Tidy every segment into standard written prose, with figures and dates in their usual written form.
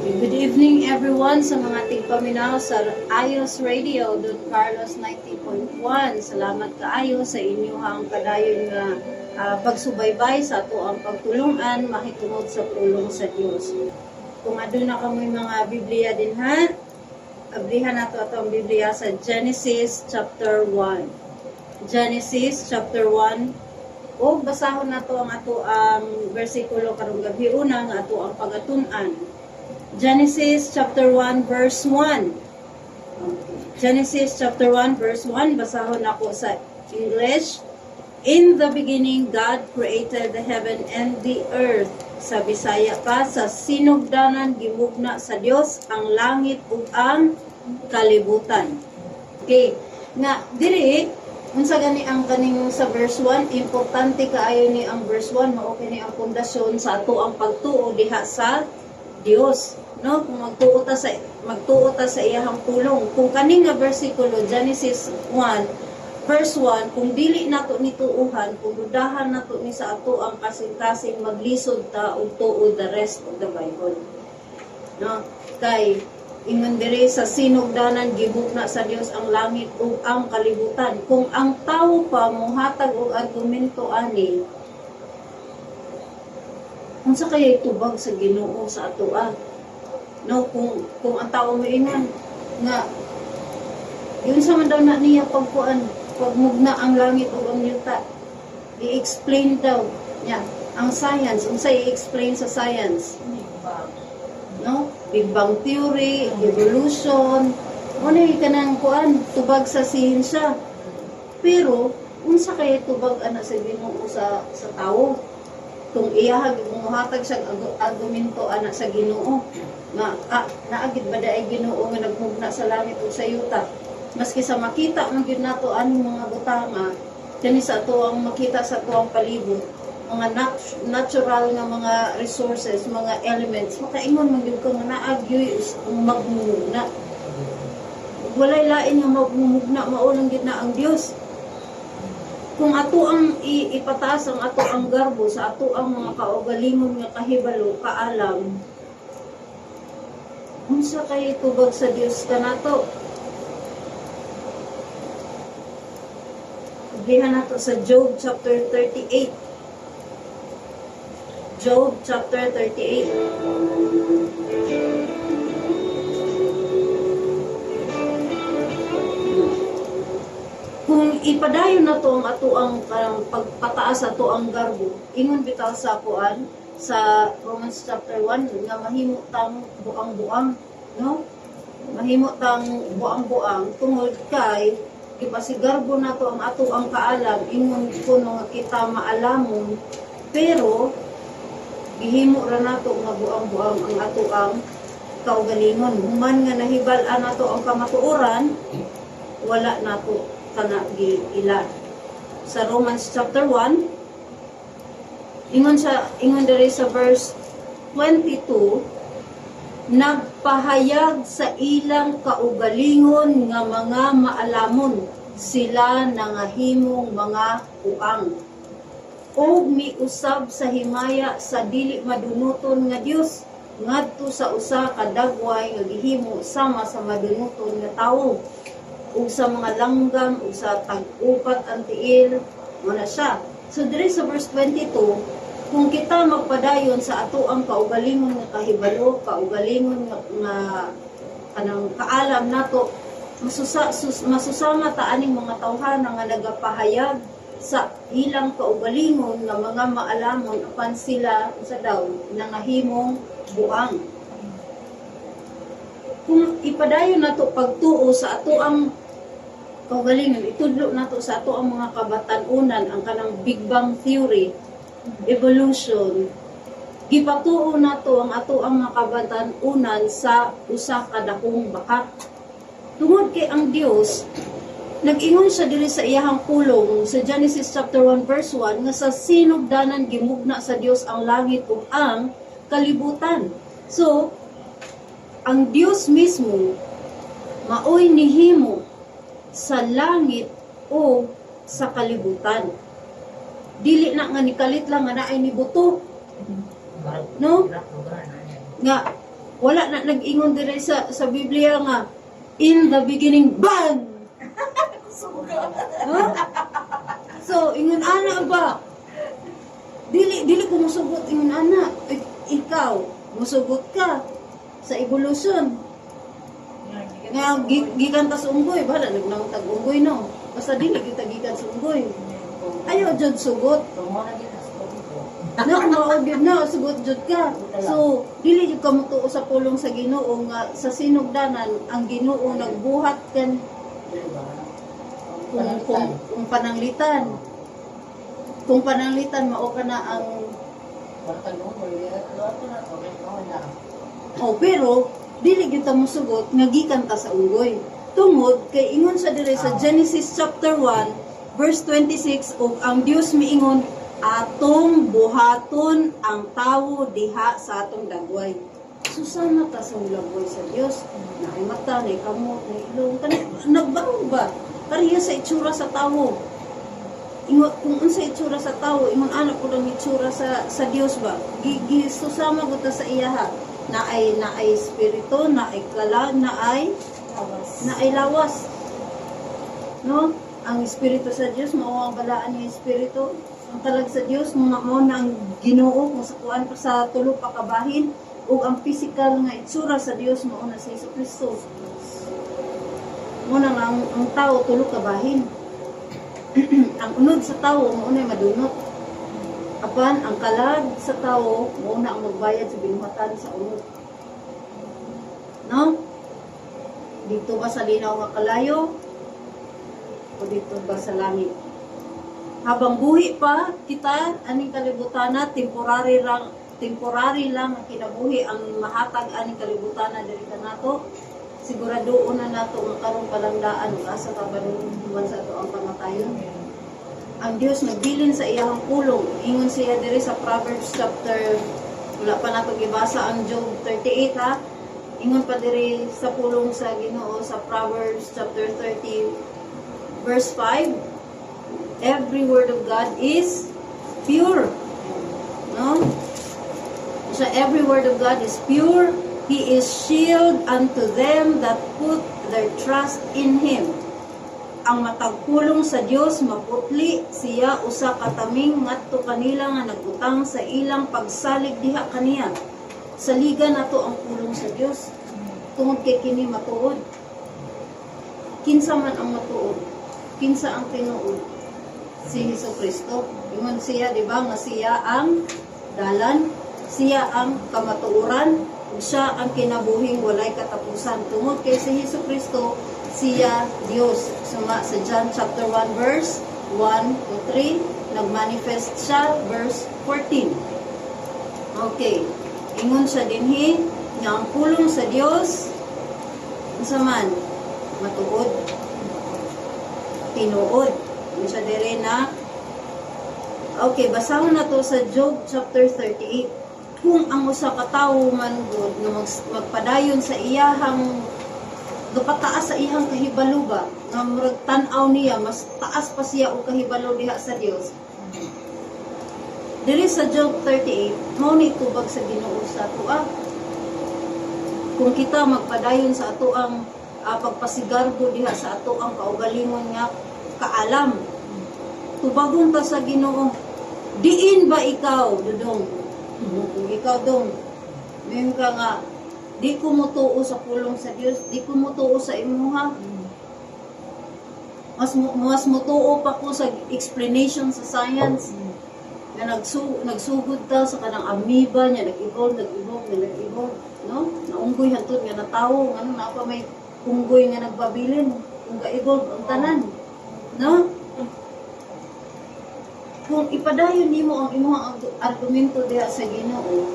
Good evening everyone sa mga tigpaminaw sa Ayos Radio, Don Carlos 90.1. Salamat kaayo sa inyong kadayon nga pagsubaybay sa ato ang pagtulungan mahitungod sa pulong sa Dios. Kung aduna kamoy mga Biblia din ha, ablihan nato atong Biblia sa Genesis chapter 1. Genesis chapter 1. O basahon nato ang ato ang bersikulo karong gabi una nga ato ang pagatun-an. Genesis chapter 1 verse 1. Genesis chapter 1 verse 1, basahon ako sa English. In the beginning, God created the heaven and the earth. Sa Bisaya pa, sa sinugdanan gimugna sa Dios ang langit ug ang kalibutan. Okay, nga diri unsa gani ang kaning sa verse 1, importante kaayo ni ang verse 1, mao kini ang pundasyon sa ato ang pagtuo diha sa Dios. No, kung magtuo ta sa iyahang pulong. Kung kani nga bersikulo Genesis 1 verse 1, kung dili nato nituuhan, kung dudahan nato ni sa ato ang kasing-kasing maglisod ta og tuo the rest of the Bible. No, kay ingon diri sa sinugdanan gibugna sa Dios ang langit ug ang kalibutan. Kung ang tawo pa mohatag og argumento ani, unsa kaya itubag sa Ginoo sa atoa? No, kung ang tao mo ingon nga yun sa man daw na niya pagmugna ang langit o ang yuta, i-explain daw niya ang science. Unsa i-explain sa science? No, Big Bang theory, evolution, ano kanang kuan tubag sa siyensya. Pero unsa kaya tubag ana sa Ginoo sa tao? Kung iyahag muhatag sa argumento ana sa Ginoo nga naagid ba daay Ginoo nga nagmugna sa langit ug sa yuta, maski sa makita man gyud nato aning mga butanga kani sa ato ang makita sa ato ang palibot, mga natural nga mga resources, mga elements, makaingon man gyud ka nga naa gyud magmugna. Walay lain nga magmugna, mao lang gyud na ang Dios. Kung ato ang ipataas ang ato ang garbo sa ato ang mga kaugalingon nga kahibalo, kaalam, unsa kay tubag sa Dios kanato? Ablihan nato sa Job chapter 38. Job chapter 38. Kung ipadayon na to ang ato ang pagpataas ato ang garbo, ingon bitaw sa kuan sa Romans chapter 1 nga mahimo tang buang-buang, no? Mahimo tang buang-buang tungod kay ipasigarbo nato ang ato ang kaalam, ingon kuno nga kita maalamon, pero gihimo ra nato nga buang-buang ang ato ang kaugalingon. Human nga nahibal-an nato ang kamatuoran, wala nato kana giila. Sa Romans chapter 1 ingon diri sa verse 22, nagpahayag sa ilang kaugalingon nga mga maalamon, sila nangahimong mga uang. O miusab sa himaya sa dili madunuton nga Dios, ngadto sa usa ka dagway nga gihimo sama sa madunuton nga tawo, ug sa mga langgam ug sa tag-upat ang tiil, wala siya. So diri sa verse 22, kung kita magpadayon sa ato ang kaugalingon nga kahibalo, kaugalingon nga kanang kaalam nato, masusama ta aning mga tawhana nga nagapahayag sa ilang kaugalingon nga mga maalamon apan sila sa daw nangahimong buang. Kung ipadayon nato pagtuo sa ato ang kaugalingon, itudlo nato sa ato ang mga kabatan-unan ang kanang Big Bang theory, evolution, gipatuo nato ang ato ang mga kabatan-unan sa usa ka dakong bakat. Tungod kay ang Dios nag-ingon siya diri sa iyahang pulong sa Genesis chapter 1 verse 1 nga sa sinugdanan gimugna sa Dios ang langit ug ang kalibutan. So ang Dios mismo maoy nihimo sa langit o sa kalibutan. Dili na nga nikalit lang nga naay ni buto. No? Nga Wala na nag-ingon dire sa Biblia nga in the beginning bang. Huh? So ingon ana ba? Dili ko musugot ingon ana. Ikaw musugot ka sa evolution. Nga gikan ta sa unggoy, bala nagnangtag unggoy no. Basta dili kita gikan sa unggoy. Ayaw jud sugot. Na mao gyud na sugot jud ka. So dili jud ka mutuo sa pulong sa Ginoo nga sa sinugdanan ang Ginoo nagbuhat kan kung pananglitan. Kung pananglitan mao kana ang pero dili gyud ta mosugot nga gikan ta sa unggoy. Tungod kay ingon sa dire sa Genesis chapter 1 verse 26 ug ang Dios miingon atong buhaton ang tawo diha sa atong dagway. Susana ta sa ulaboy sa Dios. Naay mata, naay kamot, naay ilong. Nagbago ba? Kariya sa itsura sa tawo. Ingon kung unsa itsura sa tawo, ingon ana ko lang itsura sa Dios ba? Susama ko ta sa iyaha. Naay espiritu, naay kalag, naay lawas. No? Ang espiritu sa Dios mao ang balaan ni espiritu. Ang talag sa Dios mo na ang Ginoo kung sa kuan pa sa tulo pa kabahin ug ang physical nga itsura sa Dios mao na si Kristo. Mo na ang tao tulo kabahin. Ang unod sa tao mao na madunot. Apan ang kalag sa tao mao na ang magbayad sa binuhatan sa unod. No? Dito ba sa linaw nga kalayo o dito ba sa langit? Habang buhi pa kita aning kalibutana temporary lang ang kinabuhi ang mahatag aning kalibutana diri kanato sigurado na nato nga karon palandaan ug asa ta banuhan sa ato ang pamatayon. Ang Dios nagbilin sa iyang pulong ingon siya diri sa Proverbs chapter wala pa nato gibasa ang Job 38 ha. Ingon pa diri sa pulong sa Ginoo sa Proverbs chapter 30 verse 5. Every word of God is pure. No? So every word of God is pure. He is shield unto them that put their trust in Him. Ang matagpulong sa Dios maputli siya usa kataming ngadto kanila nga nagutang sa ilang pagsalig diha kaniya. Saligan nato ang pulong sa Dios. Tungod kay kini matuod. Kinsa man ang matuod? Kinsa ang tinuod? Si Jesucristo. Ingon siya, di ba, nga siya ang dalan, siya ang kamatuoran, ug siya ang kinabuhing walay katapusan. Tungod kay si Jesucristo, siya Dios. Suma sa John chapter 1 verse 1 to 3, nagmanifest siya verse 14. Okay. Ingon siya dinhi nga ang pulong sa Dios unsa man matuod, tinuod. Isa dire na okay, basahon na to sa Job chapter 38. Kung ang usa ka tawo man gud nga magpadayon sa iyahang gapataas sa iyang kahibalo ba nga murag tan-aw niya mas taas pa siya og kahibalo diha sa Dios. Diri sa Job 38 mao ni tubag sa Ginoo sa atoa. Kung kita magpadayon sa atoang pagpasigarbo diha sa atoang kaugalingon nga kaalam. Tubagon ta sa Ginoo. Diin ba ikaw, Dudong? Kung ikaw, Dong, mayroon ka nga, di ko mutuo sa pulong sa Dios, di ko mutuo sa imuha. Mas mutuo pa ko sa explanation sa science. Na nagsugod ta sa kanang amoeba niya, nag-evolve, no? Naunggoy hantod nga natawo, ano na pa may unggoy nga nagbabilin, kung ga-evolve ang tanan. No? Kung ipadayon nimo ang imong argumento diha sa Ginoo,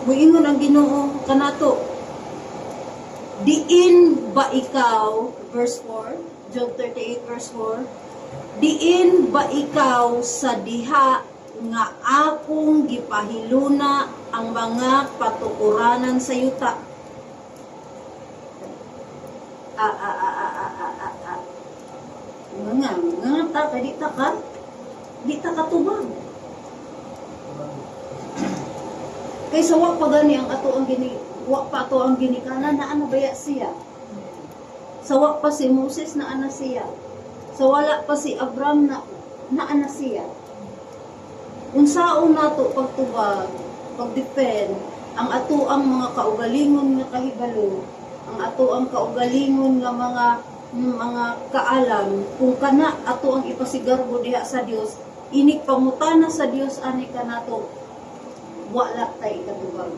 muingon ang Ginoo kanato. Diin ba ikaw, verse 4, Job 38 verse 4, diin ba ikaw sa diha nga akong gipahiluna ang mga patukuranan sa yuta? Nga ta, kadi ta ka? Di ta katubag. Kaysa wa pa gani ang ato ang wa pa ato ang ginikanan na ano baya siya. Sa wa pa si Moses na ana siya. Sa wala pa si Abraham na ana siya. Unsaon nato pagtubag, pagdepend ang ato ang mga kaugalingon nga kahibalo, ang ato ang kaugalingon nga mga kaalam kung kana ato ang ipasigarbo diha sa Dios, inig pangutana sa Dios ani kanato wala tay katubag.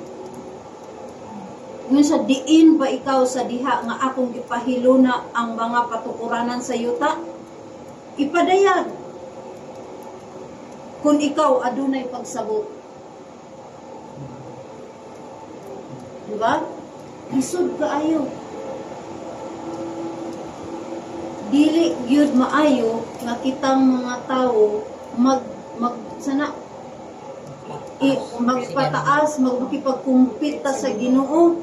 Ngun sa diin ba ikaw sa diha nga akong gipahiluna ang mga patukuranan sa yuta? Ipadayag. Kung ikaw adunay pagsabot. Diba? Lisod kaayo. Dili gyud maayo nga kitang mga tawo magpataas, magmakipagkumpita sa Ginoo.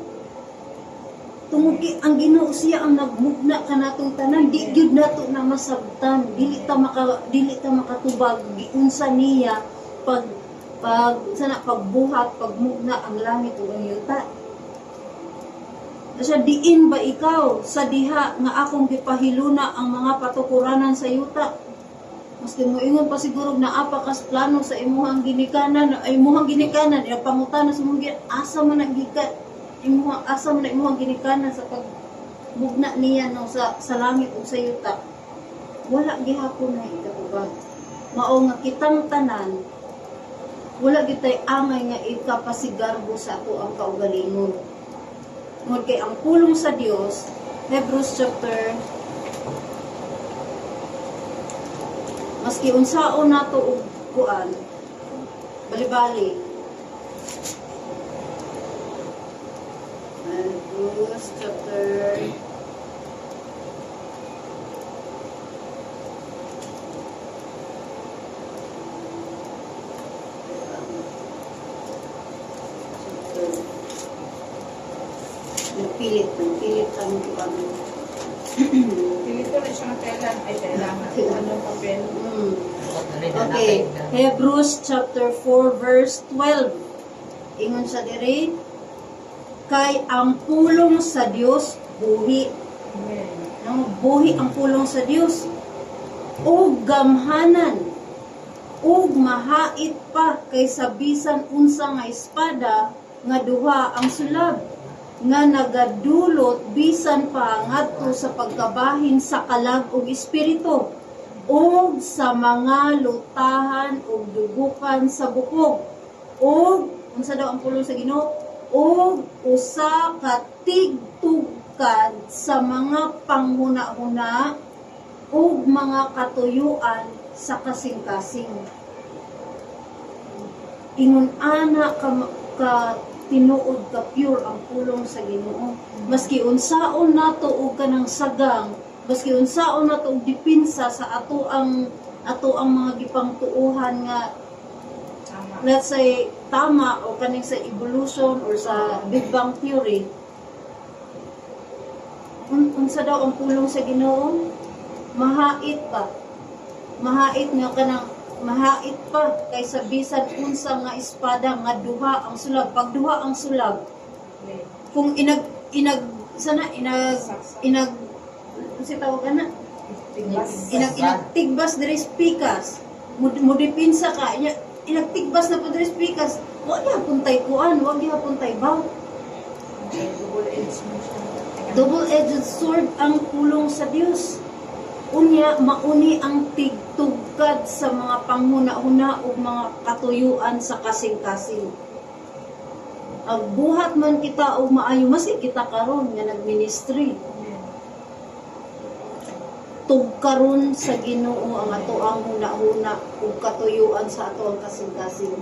Tumugi ang Ginoo siya ang nagmugna kanatong tanan, di gyud nato na masabtan, dili ta makatubag giunsa niya pagbuhat, pagmugna ang langit ug ang yuta. Sa diin ba ikaw sa diha nga akong gipahiluna ang mga patukuranan sa yuta? Maski mo ingon pa siguro na apakas plano sa imuhang ginikanan, pangutana sa mong asa man nagikat asa man imuhang ginikanan sa pagbugna niya no, sa langit o sa yuta. Wala gihapon na ikatubag. Mao nga kitang tanan, wala gitay angay nga ikapasigarbo sa ato ang kaugalingon. Ngod kay ang pulong sa Dios, Hebrews chapter, maski unsaon nato og kuan, bali-bali. Hebrews chapter 'Yung pilit ang kuan. Pilito rin siya ng tela. Ay, tela nga. Anong papel? Okay. Hebrews chapter 4 verse 12. Ingon sa diri, kay ang pulong sa Dios buhi. Amen. Ang buhi ang pulong sa Dios. Ug gamhanan. Ug mahait pa kaysa bisan unsa nga espada nga duha ang sulab nga nagadulot bisan pa ngadto sa pagkabahin sa kalag ug espiritu ug sa mga lutahan ug dugukan sa bukog ug unsa daw ang pulong sa Ginoo ug usa ka tigtugkad sa mga panghuna-huna ug mga katuyuan sa kasing-kasing. Ingon ana ka tinuod ka pure ang pulong sa Ginoo. Maski unsaon nato og kanang sagang, maski unsaon nato og dipinsa sa ato ang mga gipangtuohan nga let's say tama o kaning sa evolution or sa Big Bang theory. Unsa daw ang pulong sa Ginoo? Mahait pa. Mahait nga kanang mahait pa kaysa bisan unsa nga espada nga duha ang sulab. Pag duha ang sulab, kung inag si tawag na tigbas diri pikas mo dipinsa ka inagtigbas na po diri pikas wa gyapon tay kuan, wa gyapon tay baw. Double-edged sword ang pulong sa Dios. Unya mauni ang tigtugkad sa mga panghuna-huna ug mga katuyuan sa kasing-kasing. Agbuhat man kita og maayo maski kita karon nga nagministry. Tugkaron sa Ginoo ang ato ang huna-huna ug katuyuan sa ato ang kasing-kasing.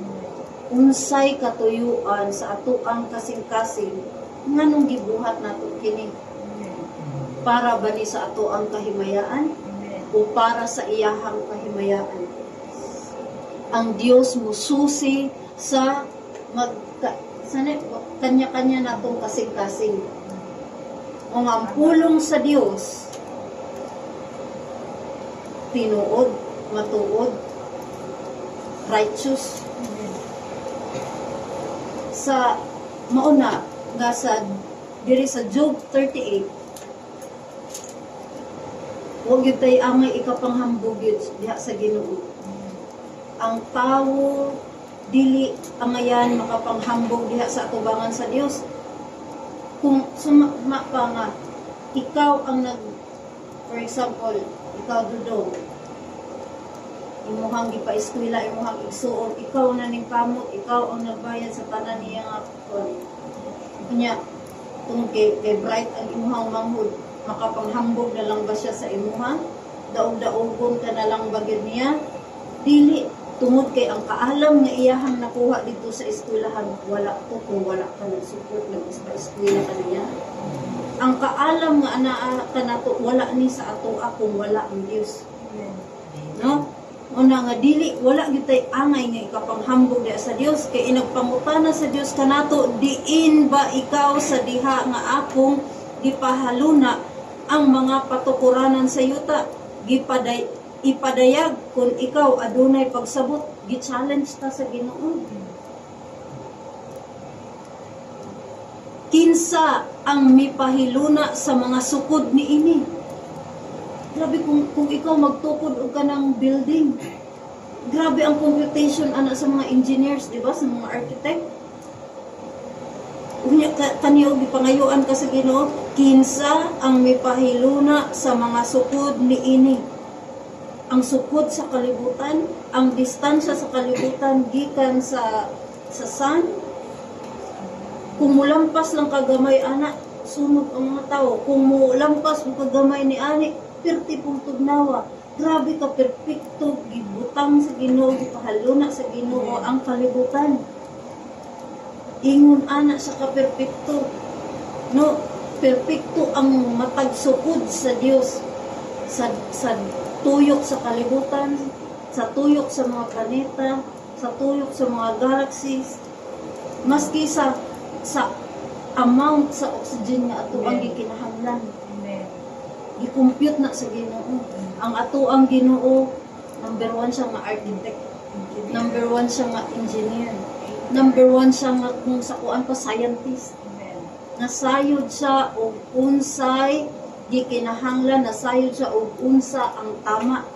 Unsay katuyuan sa ato ang kasing-kasing nganong gibuhat nato kini? Para ba ni sa ato ang kahimayaan o para sa iyahang kahimayaan? Ang Dios mususi sa kanya-kanya natong kasing-kasing. Ang pulong sa Dios tinuod, matuod, righteous, sa mauna nga sa diri sa Job 38, huwag yun tayo amay ikapanghambog yun diha sa Ginoo. Ang tao dili amayan makapanghambog diha sa atubangan sa Dios. Kung sumama pa nga ikaw ang for example, ikaw dudong, imuhang gipa-eskwela, imuhang igsuon, ikaw na ning kamot, ikaw ang nagbayad sa tanan niya nga kanya tungod kay bright ang imuhang manghud, makapanghambog na lang ba siya sa imuha? Daog-daogon ka na lang bagid niya? Dili, tungod kay ang kaalam nga iyahang nakuha dito sa eskwelahan, wala to kung wala ka nag-support nag-eskwela ka niya. Ang kaalam nga anaa ka nato, wala ni sa ato kung wala ang Dios. No? Una nga dili wala gitay angay nga ikapanghambog diha sa Dios kay inagpangutana sa Dios kanato, diin ba ikaw sa diha nga akong gipahaluna ang mga patukuranan sa yuta, ipadayag kung ikaw adunay pagsabot, gi-challenge ta sa Ginoo. Kinsa ang mipahiluna sa mga sukod niini? Grabe kung ikaw magtukod og kanang building. Grabe ang computation ana sa mga engineers, di ba? Sa mga architect. Unya kaniyo gipangayuan ka sa Ginoo, kinsa ang mipahiluna sa mga sukod niini? Ang sukod sa kalibutan, ang distansya sa kalibutan gikan sa sun. Kung mulampas lang kagamay ana, sunod ang mga tao. Kung mulampas mo kagamay ni ani, perti pong tugnawa. Grabe ka perpekto, gibutang sa Ginoo, gipahaluna sa Ginoo ang kalibutan. Ingon ana sa kaperpekto. No, perpekto ang matagsukod sa Dios sa tuyok sa kalibutan, sa tuyok sa mga planeta, sa tuyok sa mga galaxies, maski sa amount sa oxygen nga ato ang gikinahanglan. I-compute na sa Ginoo. Ang ato ang Ginoo, number 1 siya nga architect, number 1 siya nga engineer, number 1 siya nga kung sa kuan pa scientist. Nasayod siya og unsay gikinahanglan, nasayod siya og unsa ang tama.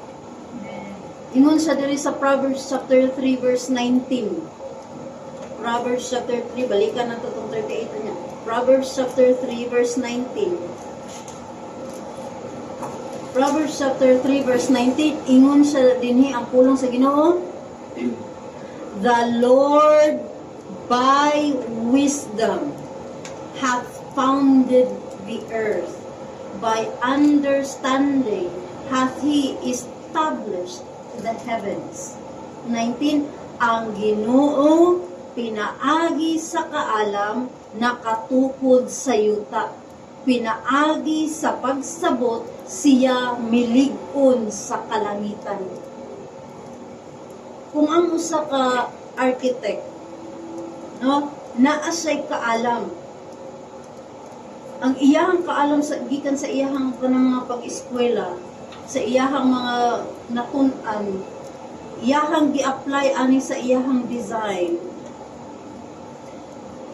Ingon siya diri sa Proverbs chapter 3 verse 19. Proverbs chapter 3, balikan na ito itong 38 niya. Proverbs chapter 3 verse 19. Proverbs chapter 3 verse 19, ingon siya dinhi ang pulong sa Ginoo. The Lord by wisdom hath founded the earth. By understanding hath He established the heavens. 19, ang Ginoo pinaagi sa kaalam, nakatukod sa yuta. Pinaagi sa pagsabot, siya milig-on sa kalangitan. Kung ang usa ka architect, no, naa siya'y kaalam. Ang iyahang kaalam sa gikan sa iyahang kanang mga pag-eskwela, sa iyahang mga natun-an, iyahang gi-apply ani sa iyahang design.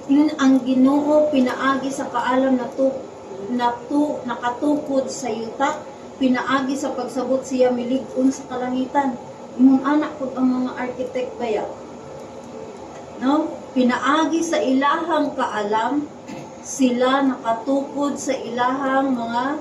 Yun ang Ginoo pinaagi sa kaalam nakatukod sa yuta, pinaagi sa pagsabot siya milig-on sa kalangitan. Imong anak ko ang mga architect baya. No? Pinaagi sa ilahang kaalam, sila nakatukod sa ilahang mga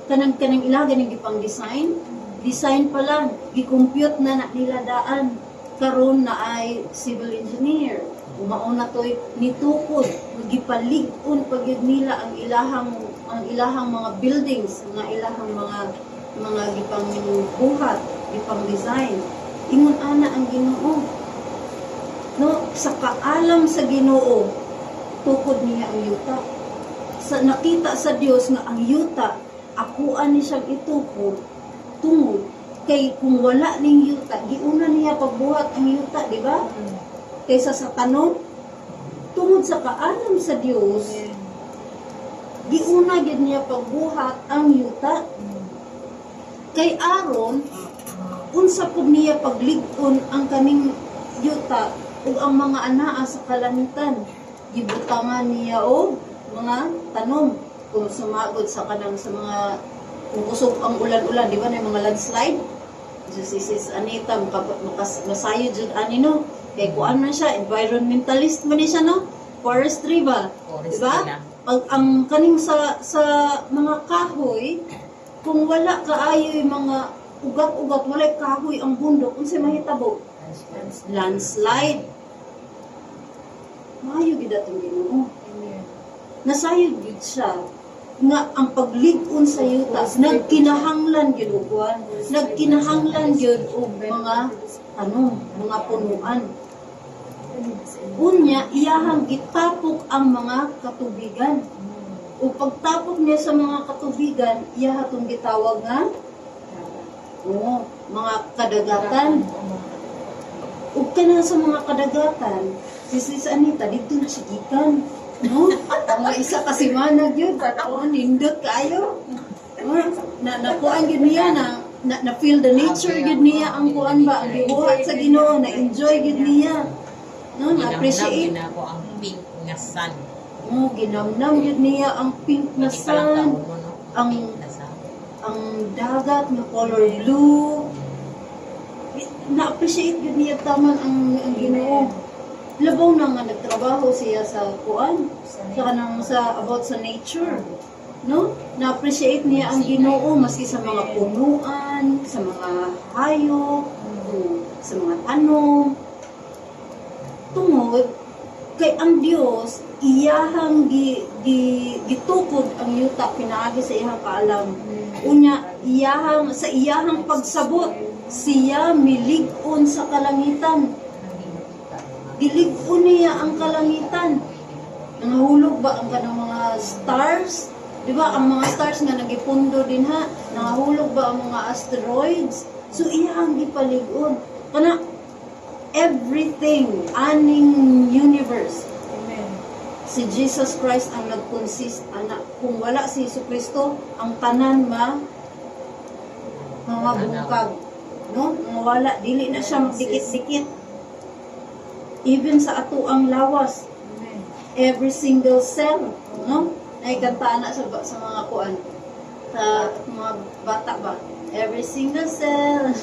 kanang ilang ganing gipang design. Design pa lang, gi-compute na nila daan. Karon na ay civil engineer. Umauna to'y nitukod, gipalig-on pagyud nila ang ilahang mga buildings, ang ilahang mga gipang buhat, gipang design. Ingon ana ang Ginoo. No, sa kaalam sa Ginoo, tukod niya ang yuta. Sa nakita sa Dios nga ang yuta, akuan ni siyang itukod, tungod kay kung wala ning yuta, giuna niya pagbuhat ang yuta, di ba? Kaysa sa tanon, tungod sa kaalam sa Dios, giuna gid niya pagbuhat ang yuta. Kay aron, unsa pud niya paglig-on ang kaning yuta ug ang mga anaa sa kalangitan. gibutangan niya o mga tanom kung sumagod sa kanang sa mga kung kusog ang ulan-ulan, di ba na yung mga landslide? So, si Sis Anita, masayo dyan, ani no? Kaya kuan man siya, environmentalist man siya, no? Forestry ba? Di ba? Pag ang kaning sa mga kahoy, kung wala kaayo yung mga ugat-ugat, wala kahoy ang bundok, kung siya mahitabo? Landslide. Maayo gid atong Ginoo. Nasayo gid siya nga ang paglig-on sa yuta nagkinahanglan gyud og kuan, nagkinahanglan gyud og mga punuan. Unya iyahang gitapok ang mga katubigan. O pagtapok niya sa mga katubigan, iya hatong gitawag nga mga kadagatan. Ug kana sa mga kadagatan, si Sis Anita dito na siya gikan. No? Mga isa kasi manag yun. Nindot kayo. Nakuhaan yun niya na feel the nature yun niya ang kuan ba ang gibuhat sa Ginoo, na enjoy yun niya. No, na appreciate ko ang pink nga sun. Ginamnam yun niya ang pink na sun, ang dagat na color blue. Na-appreciate yun niya taman ang Ginoo. Labaw na nga nagtrabaho siya sa kuan, sa about sa nature. No? Na-appreciate niya ang Ginoo maski sa mga punuan, sa mga hayop, sa mga tanom. Tungod kay ang Dios iyahang gitukod ang yuta pinaagi sa iyang kaalam. Unya sa iyahang pagsabot siya milig-on sa kalangitan. Gilig-on niya ang kalangitan. Nangahulog ba ang kanang mga stars? Di ba ang mga stars nga nagipundo din ha? Nangahulog ba ang mga asteroids? So iyang gipalig-on. Kana everything, aning universe. Amen. Si Jesus Christ ang nag-consist. Kung wala si Jesu Kristo, ang tanan mga bungkag. No? Wala, dili na siya magdikit-dikit. Even sa ato ang lawas, Amen. every single cell, no? Naikantaan na sa mga kuan, sa mga bata ba? Every single cell,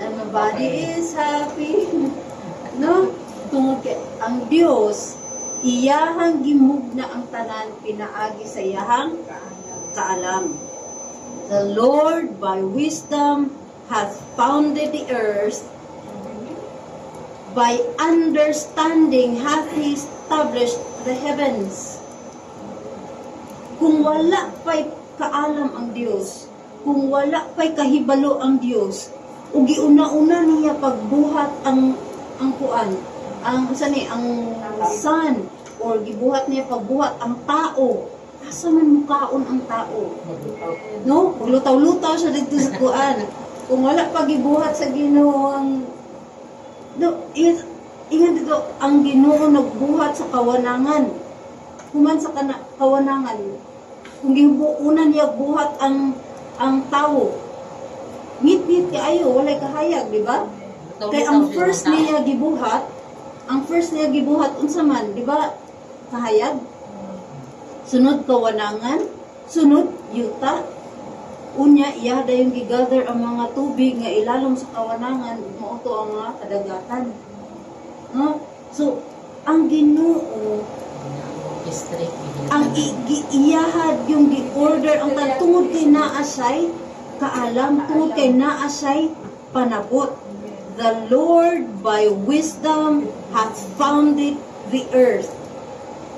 and my body is happy, no? Tungod kay ang Dios, iyahang gimugna ang tanan pinaagi sa iyahang kaalam. The Lord by wisdom hath founded the earth. By understanding hath He established the heavens. Kung wala pa'y kaalam ang Dios, kung wala pa'y kahibalo ang Dios, ug giuna-una niya pagbuhat ang kuan, ang sun, or gibuhat niya pagbuhat ang tao. Asa man mukaon ang tao? No? Lutaw-lutaw siya dito sa kuan. Kung wala pa gibuhat sa Ginoo ang ingat dito, ang Ginoo nagbuhat sa kawanangan. Human sa kawanangan. Kung una niya buhat ang tao, ngit-ngit kaayo, walay kahayag, di ba? Kaya ang first niya gibuhat, unsa man, di ba? Kahayag. Sunod kawanangan, sunod yuta. Unya, iya dayong gigather ang mga tubig nga ilalom sa kawanangan, mauto ang mga kadagatan. No? So, ang Ginoo, ang iyahad yung gi-order ang tungod kay naasay kaalam, tungod kay naasay panabot. The Lord by wisdom hath founded the earth.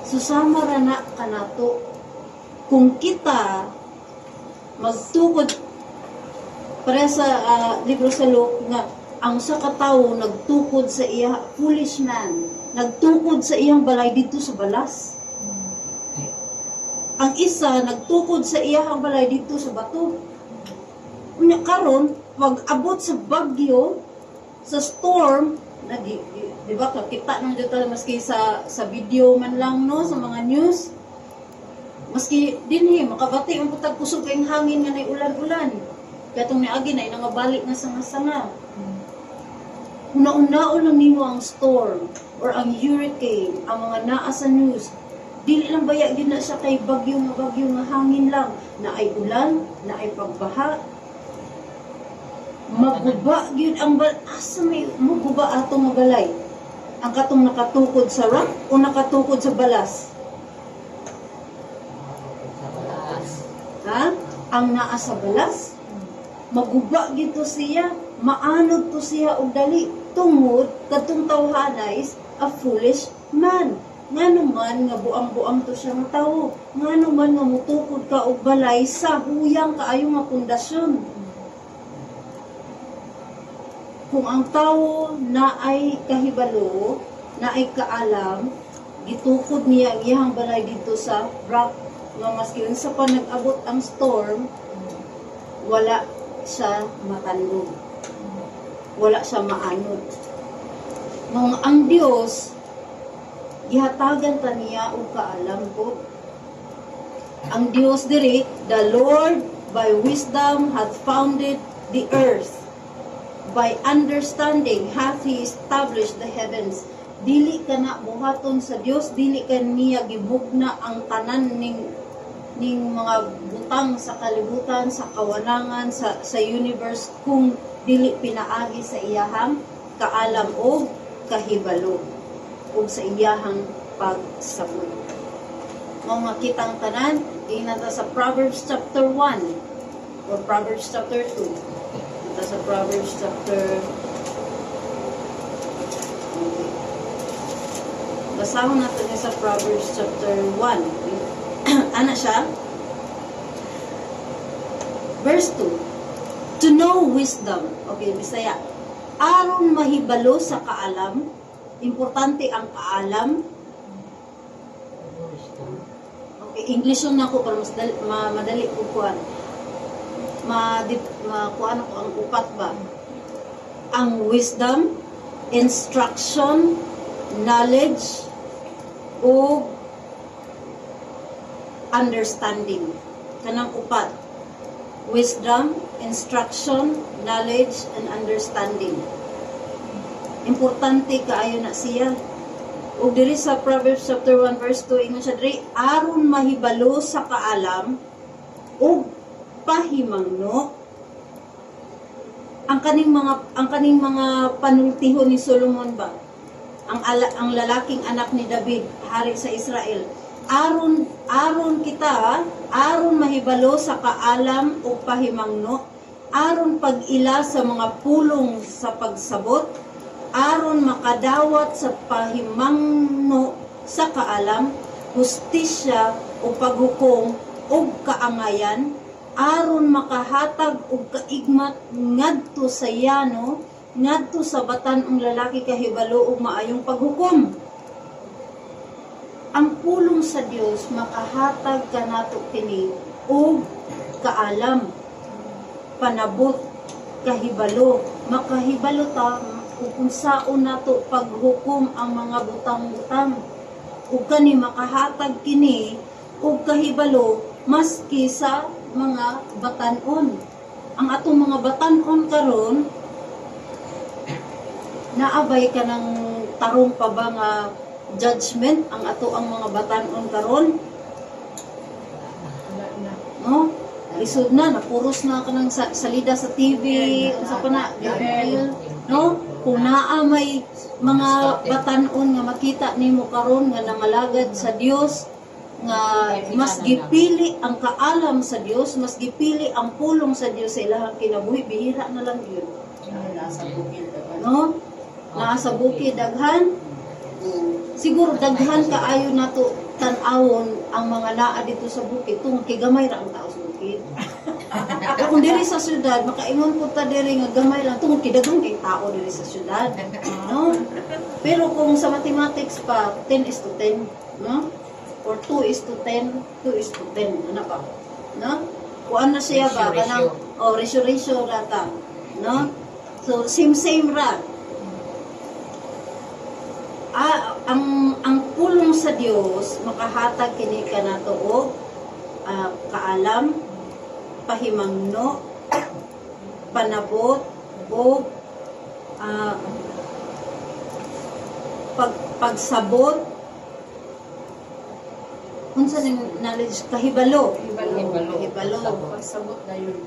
Susama ra na kanato. Kung kita magtukod para sa libro sa Luke nga ang sa katawo nagtukod sa iya foolish man, nagtukod sa iyang balay dito sa balas. Ang isa nagtukod sa iyang balay dito sa bato. Unya karon pag abot sa bagyo, sa storm, di ba kita nang dito maski sa video man lang no sa mga news. Maski dinhi makabati ang putag kusog kayong hangin nga nay ulan-ulan. Kaya itong niagi na nangabalik nga sanga-sanga. Una-unao lang nimo ang storm or ang hurricane, ang mga naa sa news. Dili lang baya gyud na siya kay bagyo nga hangin lang, na ay ulan, na ay pagbaha. Maguba gyud ang asa may maguba ato nga balay. Ang katong nakatukod sa rock o nakatukod sa balas? Sa balas. Ha? Ang naa sa balas? Maguba gito siya, maanod to siya og dali tungod kadtong tawhana is a foolish man. Nganuman nga buang-buang to siya nga tawo. Nganuman nga mutukod ka og balay sa huyang kaayo nga pundasyon. Kung ang tawo na ay kahibalo, na ay kaalam, gitukod niya ang iyang balay dito sa rock nga maski unsa pa nag-abot ang storm, wala siya matandog. Wala siya maanod. Nung ang Dios, gihatagan ta niya og kaalam ko. Ang Dios diri, the Lord by wisdom hath founded the earth. By understanding hath He established the heavens. Dili ka na buhaton sa Dios, dili ka niya gibugna ang tanan ning mga butang sa kalibutan, sa kawanangan, sa universe kung dili pinaagi sa iyahang kaalam o kahibalo o sa iyahang pagsabot. Mga kitang tanan, tingnan ta sa Proverbs chapter 1 or Proverbs chapter 2. Ito sa Proverbs chapter basahon natin sa Proverbs chapter 1. Ano siya? Verse 2. To know wisdom. Okay, Bisaya. Aron mahibalo sa kaalam. Importante ang kaalam. Okay, English na ako para mas madali ko kuan. Kuan ako ang upat ba? Ang wisdom, instruction, knowledge, o understanding. Kanang upat. Wisdom, instruction, knowledge, and understanding. Importante kaayo na siya. Ug diri sa Proverbs chapter 1 verse 2 ingon siya diri, aron mahibalo sa kaalam ug pahimangno. Ang kaning mga panultihon ni Solomon ba? Ang lalaking anak ni David, hari sa Israel. Aron kita, aron mahibalo sa kaalam o pahimangno, aron pag-ila sa mga pulong sa pagsabot, aron makadawat sa pahimangno sa kaalam, hustisya o paghukom o kaangayan, aron makahatag og kaigmat ngadto sa yano, ngadto sa batan ang lalaki kahibalo og maayong paghukom. Ang pulong sa Dios makahatag kanato kini og kaalam, panabot, kahibalo, makahibalo ta kung saon nato paghukom ang mga butang-butang. Ug kani makahatag kini og kahibalo maski sa mga batan-on. Ang atong mga batan-on karon naabay ka ng tarong pa ba nga judgment ang ato ang mga batan-on karon? No? Lisod na, napuros na ka ng salida sa TV, unsa pa na, no? Kung naa may mga batan-on nga makita nimo karon nga nangalagad sa Dios, nga mas gipili ang kaalam sa Dios, mas gipili ang pulong sa Dios sa ilahang kinabuhi, bihira na lang yun. No? Nasa bukid daghan. Siguro daghan kaayo nato tan-awon ang mga naa dito sa bukid tungod kay gamay ra ang tao sa bukid. Kung diri sa syudad makaingon po ta diri nga gamay lang tungod kay daghang kay tao diri sa syudad, no? Pero kung sa mathematics pa 10 is to 10, no? Or 2 is to 10, 2 is to 10, ano pa? No? Kuan na siya ba kanang ratio ra ta, no? So same ra. Ang pulong sa Dios makahatag kini kanato og kaalam, pahimangno, panabot o pagsabot, unsa ning knowledge kahibalo. Kahibalo. Pagsabot na yun.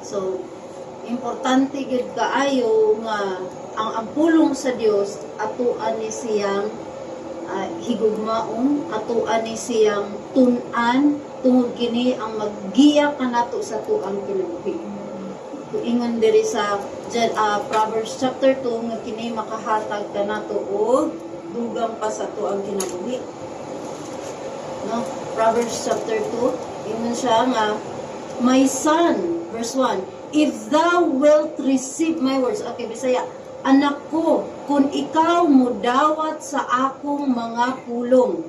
So, importante gid kaayo nga ang pulong sa Dios atuan ni siyang higugmaon, atuan ni siyang tun-an tungod kini ang maggiya kanato sa tuang kinabuhi. Ingon diri sa Proverbs chapter 2 nga kini makahatag kanato og dugang pa sa tuang kinabuhi. No, Proverbs chapter 2 ingon siya nga, my son, verse 1, if thou wilt receive my words, okay, Bisaya, anak ko, kung ikaw mudawat sa akong mga pulong,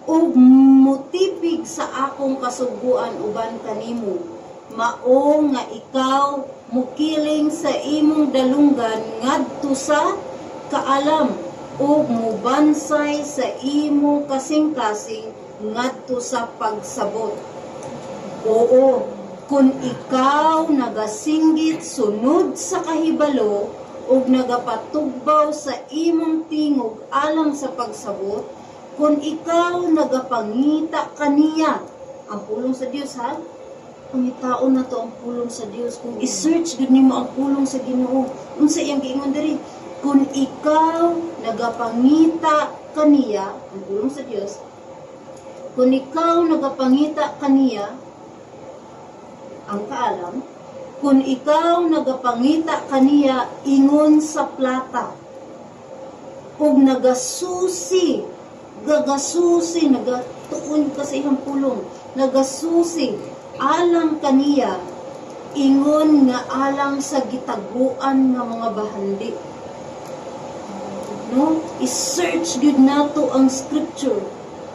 ug mutipig sa akong kasuguan uban kanimo, mao nga ikaw mukiling sa imong dalunggan ngadto sa kaalam, ug mubansay sa imong kasing-kasing ngadto sa pagsabot. Oo, kung ikaw nagasinggit sunod sa kahibalo ug nagapatugbaw sa imong tingog alang sa pagsabot, kung ikaw nagapangita kaniya, ang pulong sa Dios ha, pangitaon na to ang pulong sa Dios. Kung i-search gud nimo ang pulong sa Ginoo, unsa iyang giingon diri, kung ikaw nagapangita kaniya, ang pulong sa Dios, kung ikaw nagapangita kaniya, ang kaalam, kung ikaw nagapangita kaniya ingon sa plata, ug nagasusi, nagatuon ka sa iyang pulong, nagasusi, alang kaniya, ingon nga alang sa gitaguan nga mga bahandi. No? I-search gud nato ang scripture.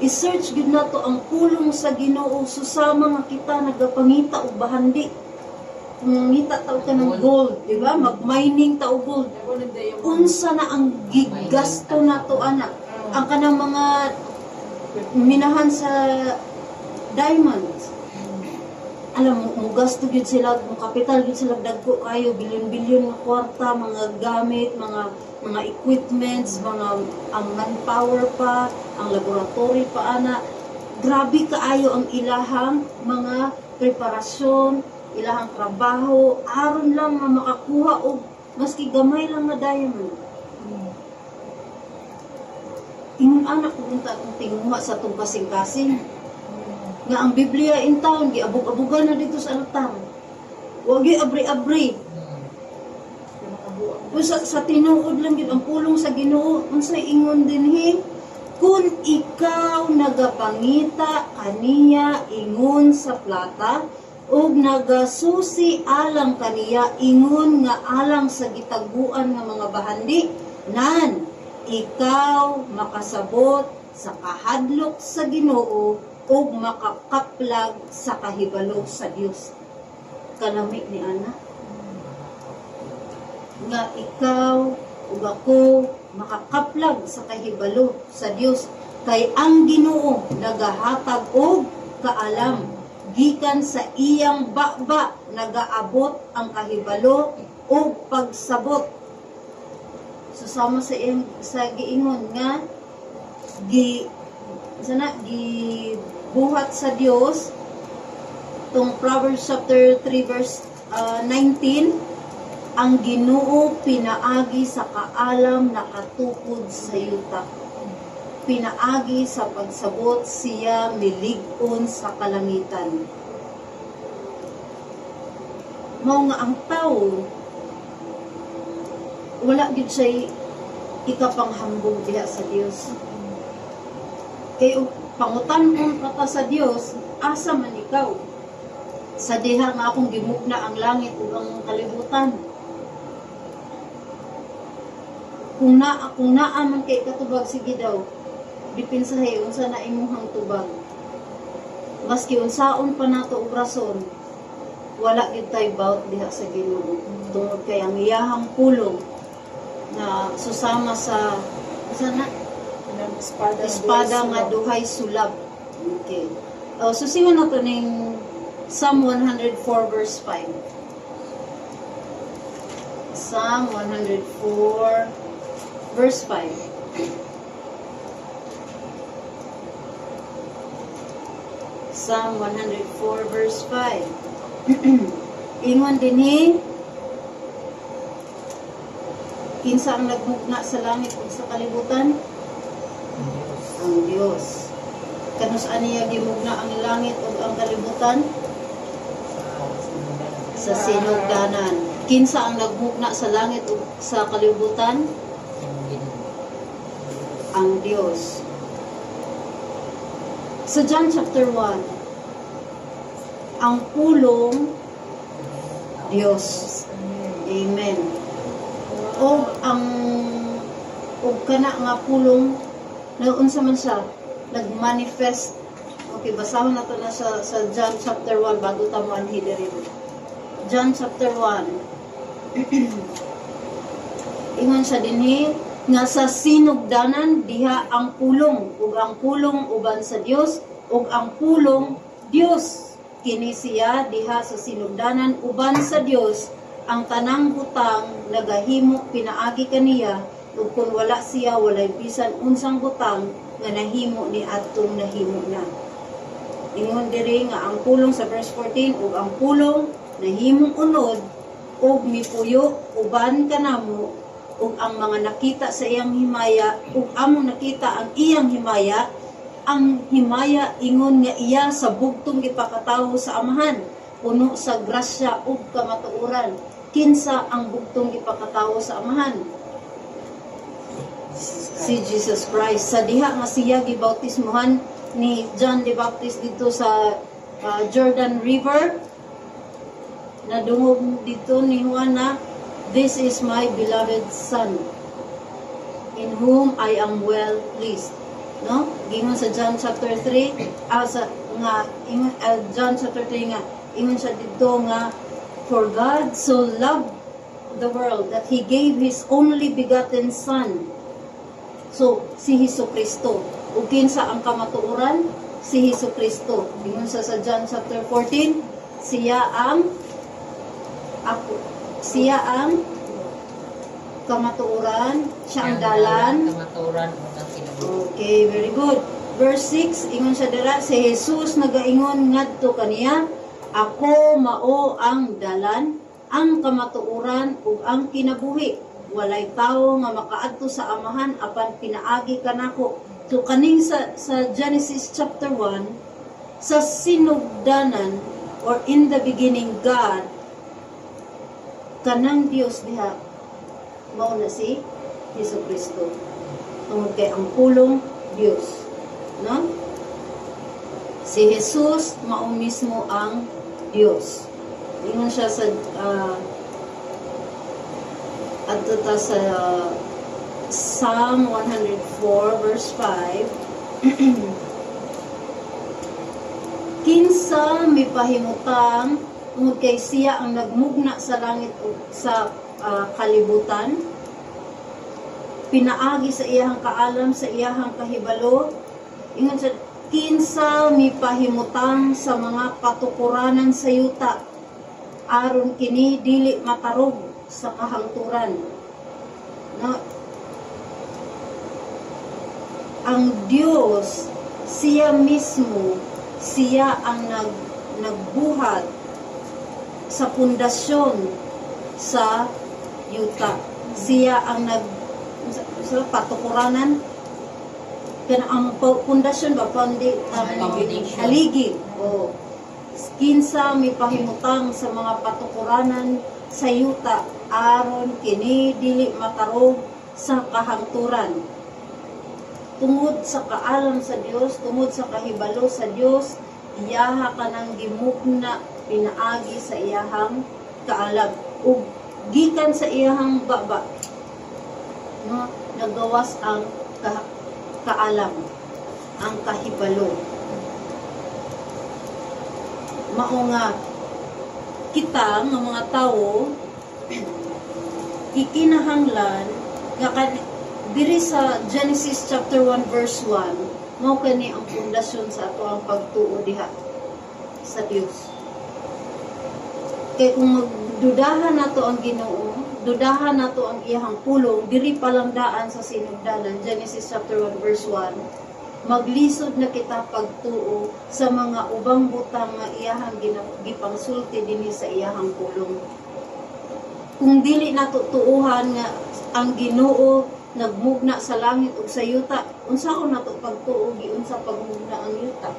I-search gud nato ang pulong sa Ginoo, susama nga kita nagapangita og bahandi. Mangita tao ka ng gold, di ba? Mag-mining tao gold. Unsa na ang gigasto nato anak? Ang kanang mga minahan sa diamonds. Alam mo, gasto gud sila, kapital gud sila dagko kayo, bilyon-bilyon nga kwarta, mga gamit, mga equipments, ang manpower pa, ang laboratory pa ana. Grabe kaayo ang ilahang mga preparasyon, ilahang trabaho, aron lang nga makakuha og maski gamay lang nga diamond. Ingon anak ko punta akong tinguha sa itong kasing-kasing. Nga ang Biblia in town, giabog-abogan na dito sa altar. Huwag abri-abri. Sa tinuod lang yun, ang pulong sa Ginoo, unsa ingon dinhi, kung ikaw nagapangita kaniya ingon sa plata, ug nagasusi alang kaniya ingon nga alang sa gitaguan nga mga bahandi, nan ikaw makasabot sa kahadlok sa Ginoo ug makakaplag sa kahibalo sa Dios. Kanami ni ana nga ikaw ug ako makakaplag sa kahibalo sa Dios, kay ang Ginoo nagahatag og kaalam, gikan sa iyang baba nagaabot ang kahibalo ug pagsabot. Susama sa iyang sa giingon nga gibuhat sa Dios tong Proverbs chapter 3 verse 19, ang Ginoo pinaagi sa kaalam nakatukod sa yuta, pinaagi sa pagsabot siya milig-on sa kalangitan. Mao nga ang tawo wala gid siya ikapanghambog diha sa Dios. Kay pangutan-on kata sa Dios, asa man ikaw? Sa diha nga akong gimugna ang langit ug ang kalibutan. Kung naa man kay katubag, sige daw, dipinsahe unsa na imuhang tubag. Maski unsaon pa nato og rason, wala gid tay bawt diha sa Ginoo. Tungod kay ang iyahang pulong na susama sa na espada nga duhay sulab. Okay. So singon nato ning Psalm 104 verse 5. Psalm 104 verse 5. Psalm 104 verse 5. Ingon dinhi, kinsa ang nagmugna sa langit ug sa kalibutan? Ang Dios. Kanus aniya gimugna ang langit ug ang kalibutan? Sa sinugdanan. Kinsa ang nagmugna sa langit ug sa kalibutan? Ang Dios. Sa John chapter 1, ang pulong Dios. Amen. O kana nga pulong na unsa man siya nagmanifest. Okay, basahon nato na sa John chapter 1 bago ta mo anhi diri. John chapter 1. Ingon siya dinhi nga sa sinugdanan diha ang pulong ug ang pulong uban sa Dios ug ang pulong Dios kini siya diha sa sinugdanan uban sa Dios ang tanang butang nagahimo pinaagi kaniya ug kun wala siya walay bisan unsang butang nga nahimo ni atong nahimo na. Ingon diri nga ang pulong sa verse 14 ug ang pulong nahimong unod ug mipuyo uban kanamo ug ang mga nakita sa iyang himaya ug among nakita ang iyang himaya ingon nga iya sa bugtong gipakatawo sa amahan puno sa grasya ug kamatuoran. Kinsa ang bugtong gipakatawo sa amahan? Si Jesus Christ. Sa diha nga siya gibautismohan ni John the Baptist dito sa Jordan River, nadungog dito ni Juan na this is my beloved son in whom I am well pleased. No? Gingon sa John chapter 3, John chapter 3 nga ingon siya dito nga for God so loved the world that He gave His only begotten Son. So, si Jesucristo. Ug kinsa ang kamatuoran? Si Jesucristo. Ingon sa John chapter 14, siya ang kamatuoran, siya ang dalan. Kamatuoran o ang kinabuhi. Okay, very good. Verse 6, ingon siya dira, si Jesus nagaingon ngadto kaniya, ako mao ang dalan, ang kamatuoran ug ang kinabuhi. Walay tawo nga makaadto sa amahan apan pinaagi kanako. So kaning sa Genesis chapter 1, sa sinugdanan or in the beginning God, kanang Dios diha mao na si Jesucristo. Tungod kay ang pulong Dios, no? Si Jesus mao mismo ang Dios. Ingon siya sa adto ta sa Psalm 104 verse 5. Kinsa mipahimutang tungod kay siya ang nagmugna sa langit ug sa kalibutan, pinaagi sa iyahang kaalam sa iyahang kahibalo. Ingon sa kinsa mipahimutang sa mga patukuranan sa yuta aron kini dili matarog sa kahangturan. No? Ang Dios, siya mismo, siya ang nagbuhat sa pundasyon sa yuta. Siya ang sa patukuranan. Kaya ang pundasyon ba? Haligi. O. Kinsa mipahimutang sa mga patukuranan sa yuta aron kini dili matarog sa kahangturan. Tungod sa kaalam sa Dios, tungod sa kahibalo sa Dios, iyaha kanang gimugna pinaagi sa iyahang kaalam ug gikan sa iyahang baba, no, nagawas ang kaalam, ang kahibalo. Mao nga kita nga mga tao ikinahanglan nga diri sa Genesis chapter 1 verse 1 mao kani ang pundasyon sa ato ang pagtuo diha sa Dios. Kay kung magdudahan nato ang Ginoo, dudahan nato ang iyahang pulong, diri pa lang daan sa sinugdanan, Genesis chapter 1 verse 1, maglisod na kita pagtuo sa mga ubang butang nga iyahang gipangsulti dinhi sa iyahang pulong. Kung dili nato tuuhan nga ang Ginoo nagmugna sa langit ug sa yuta, unsaon nato pagtuo giunsa pagmugna ang yuta?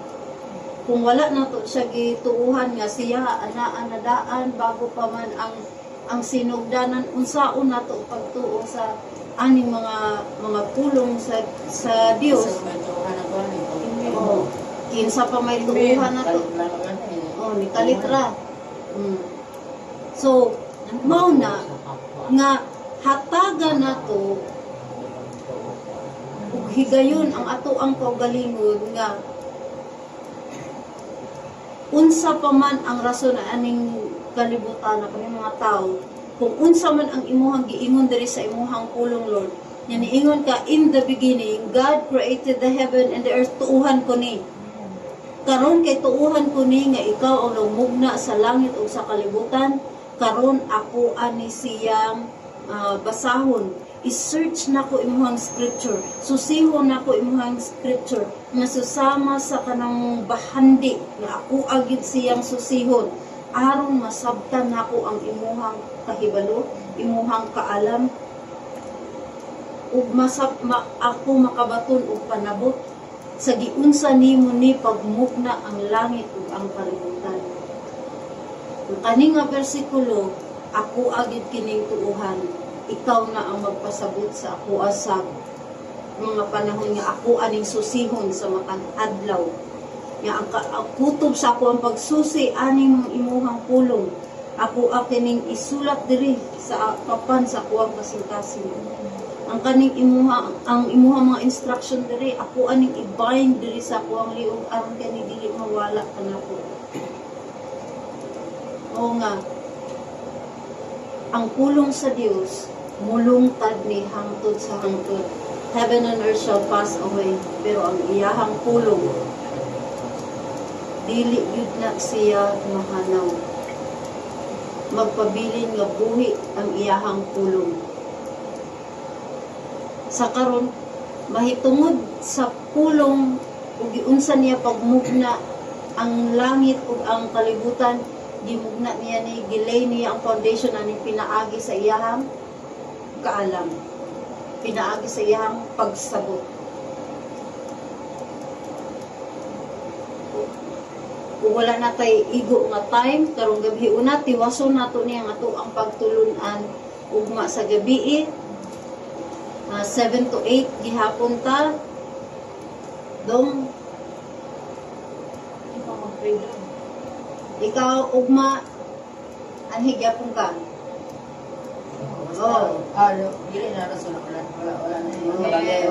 Kung wala nato siya gituuhan nga siya anaan na daan bago pa man ang sinugdanan, unsaon nato pagtuo sa aning mga pulong sa Dios. Oh, kinsa pa may tuuhan nato. Oh, ni kalitra. So, mao na nga hatagan nato ug higayon ang ato ang kaugalingon nga unsa pa man ang rason aning kalibutan na kami mga tao, kung unsa man ang imuhang giingon diri sa imuhang pulong, Lord, nga niingon ka, in the beginning God created the heaven and the earth, tuuhan ko ni. Karon kay tuuhan ko ni nga ikaw ang lumugna sa langit ug sa kalibutan, karon ako ani siyang basahon. I-search na ko imuhang scripture, susihon na ko imuhang scripture nga susama sa kanang bahandi nga ako agid siyang susihon aron masabtan nako ang imuhang kahibalo, imuhang kaalam ug ako makabaton og panabot sa giunsa nimo ni pagmugna ang langit ug ang kalibutan. Ang kani nga bersikulo, ako agid kining tuuhan, ikaw na ang magpasabot sa ako asab mga panahon nga ako aning susihon sa matag adlaw nga ang kutob sa ako ang pagsusi aning imuhang pulong, ako kining isulat diri sa papan sa ako ang kasing-kasing. Ang kaning ang imuhang mga instruction diri, ako aning i-bind diri sa ako ang liog aron kani dili mawala kanako. O nga, ang pulong sa Dios mulungtad ni hangtod sa hangtod. Heaven and earth shall pass away, pero ang iyahang pulong dili gyud na siya mahanaw. Magpabilin nga buhi ang iyahang pulong. Sa karon mahitungod sa pulong ug giunsa niya pagmugna ang langit ug ang kalibutan, gimugna niya ni gilay niya ang foundation ani pinaagi sa iyahang kaalam, pinaagi sa iyang pagsabot. Kung wala na tay igo nga time, karong gabi una, tiwason nato niya nga to ang pagtulunan ugma sa gabi 7 to 8 gihapon ta. Dong, ikaw ugma anhi gyapon ka. Oh, dili na rason wala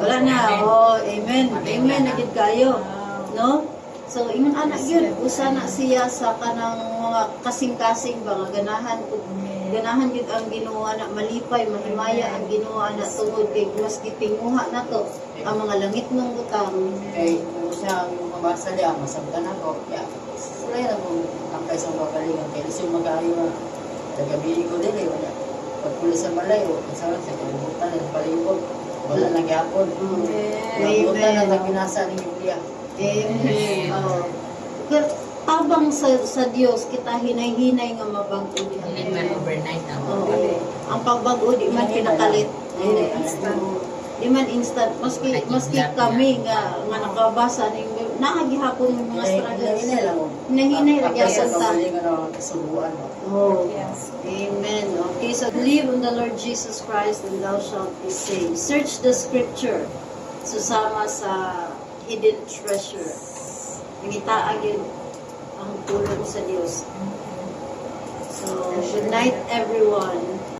wala na. Oh, amen. Amen na gid kayo. No? So ingon anak gyud usa na siya sa kanang mga kasing-kasing ba nga ganahan gid ang Ginoo na malipay mahimaya ang Ginoo na tungod kay mas gitinguha nato ang mga langit ng butang. kay usa ang mabasa diya masabtan ako ya sulay na mo ang kaisang bakalingan kay lisod magayo tagabi ko dili wala pagpuli sa malayo sa kalibutan ng palibot wala lang gyapon. Kalibutan ang nagbinasa ni Biblia. Amen. Tabang sa Dios kita hinay-hinay nga mabag-o Hindi man overnight ang ang pagbago di man pinakalit. Di man instant. Maski kami nga nakabasa ning naagihapon ng mga struggles. Nahinay ra gyud ta. Oh. Yes. Amen. Okay, so believe on the Lord Jesus Christ and thou shalt be saved. Search the scripture. Susama sa hidden treasure. Nangita agad ang pulong sa Diyos. So, good night everyone.